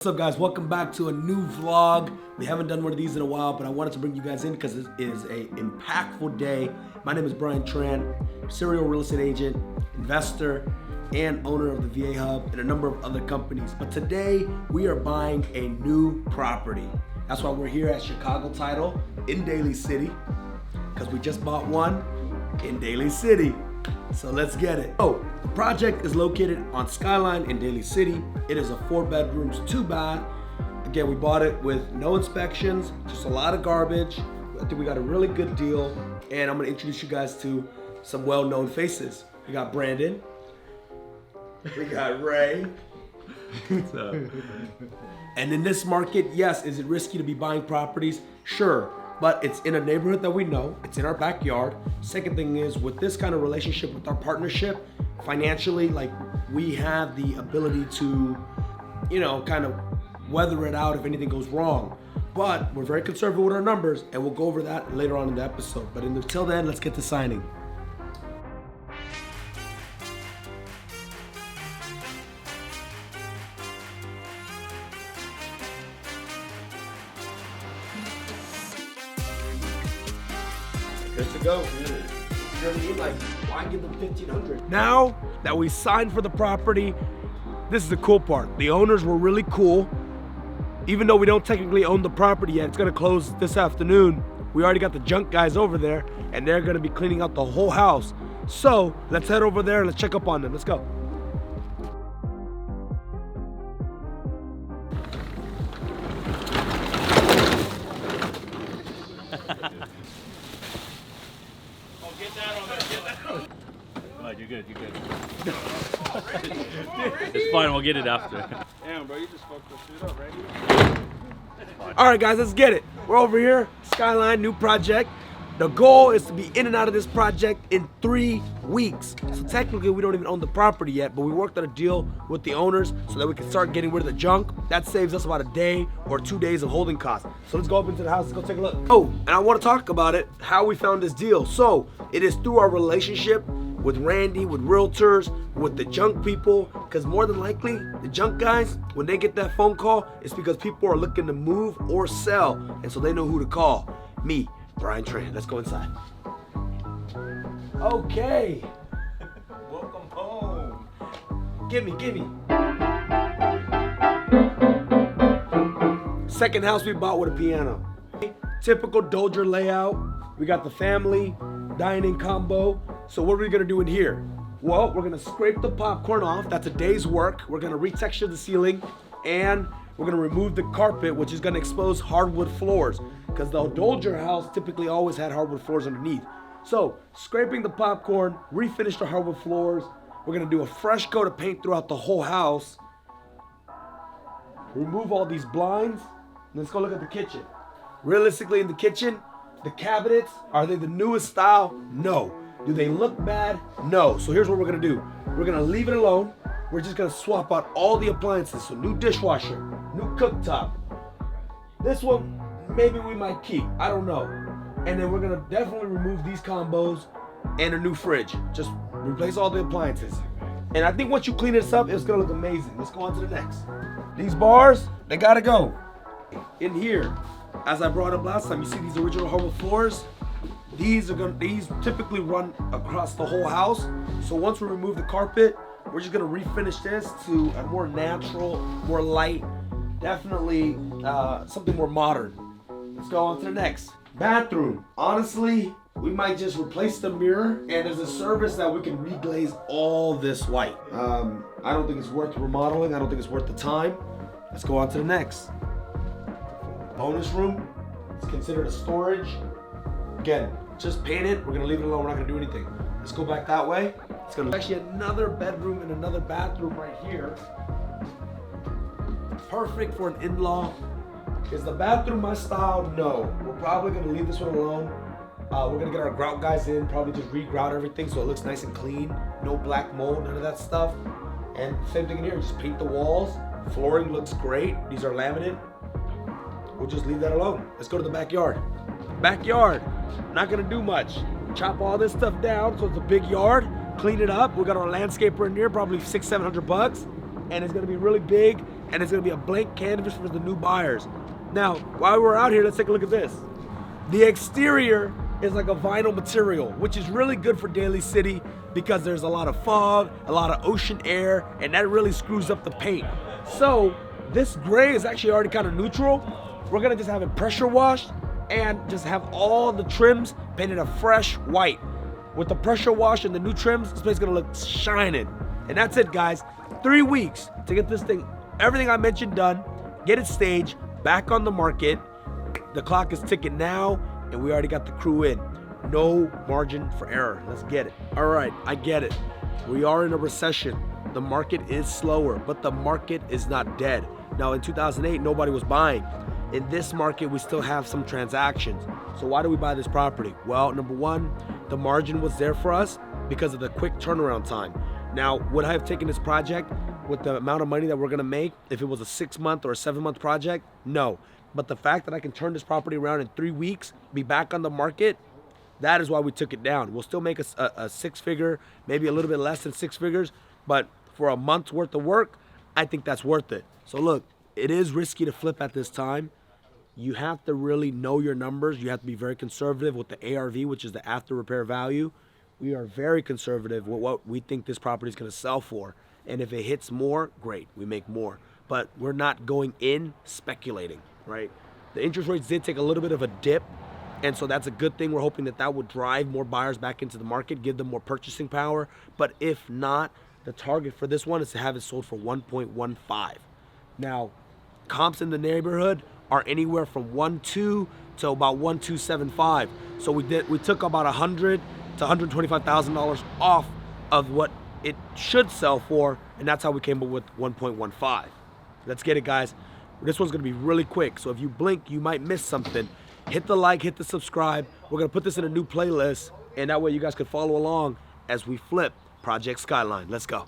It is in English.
What's up, guys? Welcome back to a new vlog. We haven't done one of these in a while, but I wanted to bring you guys in because it is a impactful day. My name is Brian Tran, serial real estate agent, investor, and owner of the VA Hub and a number of other companies. But today we are buying a new property. That's why we're here at Chicago Title in Daly City, because we just bought one in Daly City. So let's get it. Oh, the project is located on Skyline in Daly City. It is a 4 bedrooms, 2 bath. Again, we bought it with no inspections, just a lot of garbage. I think we got a really good deal, and I'm gonna introduce you guys to some well-known faces. We got Brandon. We got Ray. What's up? And in this market, yes, is it risky to be buying properties? Sure. But it's in a neighborhood that we know, it's in our backyard. Second thing is, with this kind of relationship, with our partnership, financially, like, we have the ability to, kind of weather it out if anything goes wrong. But we're very conservative with our numbers, and we'll go over that later on in the episode. But until then, let's get to signing. Good to go. You know what I mean? Like, why give them $1,500? Now that we signed for the property, this is the cool part. The owners were really cool. Even though we don't technically own the property yet, it's gonna close this afternoon. We already got the junk guys over there, and they're gonna be cleaning out the whole house. So let's head over there and let's check up on them. Let's go. You're good. It's fine, we'll get it after. Damn, bro, you just fucked this shit up, right? All right, guys, let's get it. We're over here, Skyline, new project. The goal is to be in and out of this project in 3 weeks. So technically, we don't even own the property yet, but we worked out a deal with the owners so that we can start getting rid of the junk. That saves us about a day or 2 days of holding costs. So let's go up into the house, let's go take a look. Oh, and I want to talk about it, how we found this deal. So it is through our relationship with Randy, with realtors, with the junk people, because more than likely, the junk guys, when they get that phone call, it's because people are looking to move or sell, and so they know who to call. Me, Brian Tran. Let's go inside. Okay. Welcome home. Gimme. Second house we bought with a piano. Typical Dozier layout. We got the family dining combo. So what are we gonna do in here? Well, we're gonna scrape the popcorn off. That's a day's work. We're gonna retexture the ceiling, and we're gonna remove the carpet, which is gonna expose hardwood floors, because the Dozier house typically always had hardwood floors underneath. So scraping the popcorn, refinish the hardwood floors. We're gonna do a fresh coat of paint throughout the whole house. Remove all these blinds. Let's go look at the kitchen. Realistically, in the kitchen, the cabinets, are they the newest style? No. Do they look bad? No. So here's what we're gonna do. We're gonna leave it alone. We're just gonna swap out all the appliances. So new dishwasher, new cooktop. This one, maybe we might keep, I don't know. And then we're gonna definitely remove these combos and a new fridge. Just replace all the appliances. And I think once you clean this up, it's gonna look amazing. Let's go on to the next. These bars, they gotta go. In here, as I brought up last time, you see these original hardwood floors? These typically run across the whole house. So once we remove the carpet, we're just gonna refinish this to a more natural, more light, definitely something more modern. Let's go on to the next. Bathroom. Honestly, we might just replace the mirror, and there's a service that we can reglaze all this white. I don't think it's worth remodeling. I don't think it's worth the time. Let's go on to the next. Bonus room. It's considered a storage. Again, just paint it. We're gonna leave it alone. We're not gonna do anything. Let's go back that way. It's gonna actually another bedroom and another bathroom right here. Perfect for an in-law. Is the bathroom my style? No. We're probably gonna leave this one alone. We're gonna get our grout guys in, probably just re-grout everything so it looks nice and clean. No black mold, none of that stuff. And same thing in here, just paint the walls. Flooring looks great. These are laminate. We'll just leave that alone. Let's go to the backyard. Backyard, not gonna do much. Chop all this stuff down so it's a big yard. clean it up. We got our landscaper in here, probably $600-700, and it's gonna be really big. and it's gonna be a blank canvas for the new buyers. Now, while we're out here, let's take a look at this. The exterior is like a vinyl material, which is really good for Daly City because there's a lot of fog, a lot of ocean air, and that really screws up the paint. So this gray is actually already kind of neutral. We're gonna just have it pressure washed and just have all the trims painted a fresh white. With the pressure wash and the new trims, this place is gonna look shining. And that's it, guys. 3 weeks to get this thing, everything I mentioned done, get it staged, back on the market. The clock is ticking now, and we already got the crew in. No margin for error. Let's get it. All right, I get it. We are in a recession. The market is slower, but the market is not dead. Now, in 2008, nobody was buying. In this market, we still have some transactions. So why do we buy this property? Well, number one, the margin was there for us because of the quick turnaround time. Now, would I have taken this project with the amount of money that we're gonna make if it was a 6-month or a 7-month project? No. But the fact that I can turn this property around in 3 weeks, be back on the market, that is why we took it down. We'll still make a 6-figure, maybe a little bit less than 6 figures, but for a month's worth of work, I think that's worth it. So look, it is risky to flip at this time. You have to really know your numbers. You have to be very conservative with the ARV, which is the after repair value. We are very conservative with what we think this property is gonna sell for. And if it hits more, great, we make more. But we're not going in speculating, right? The interest rates did take a little bit of a dip, and so that's a good thing. We're hoping that that would drive more buyers back into the market, give them more purchasing power. But if not, the target for this one is to have it sold for 1.15. Now, comps in the neighborhood are anywhere from 1.2 to about 1.275. So we took about $100,000 to $125,000 off of what it should sell for, and that's how we came up with 1.15. Let's get it, guys. This one's gonna be really quick, so if you blink, you might miss something. Hit the like, hit the subscribe. We're gonna put this in a new playlist, and that way you guys can follow along as we flip Project Skyline. Let's go.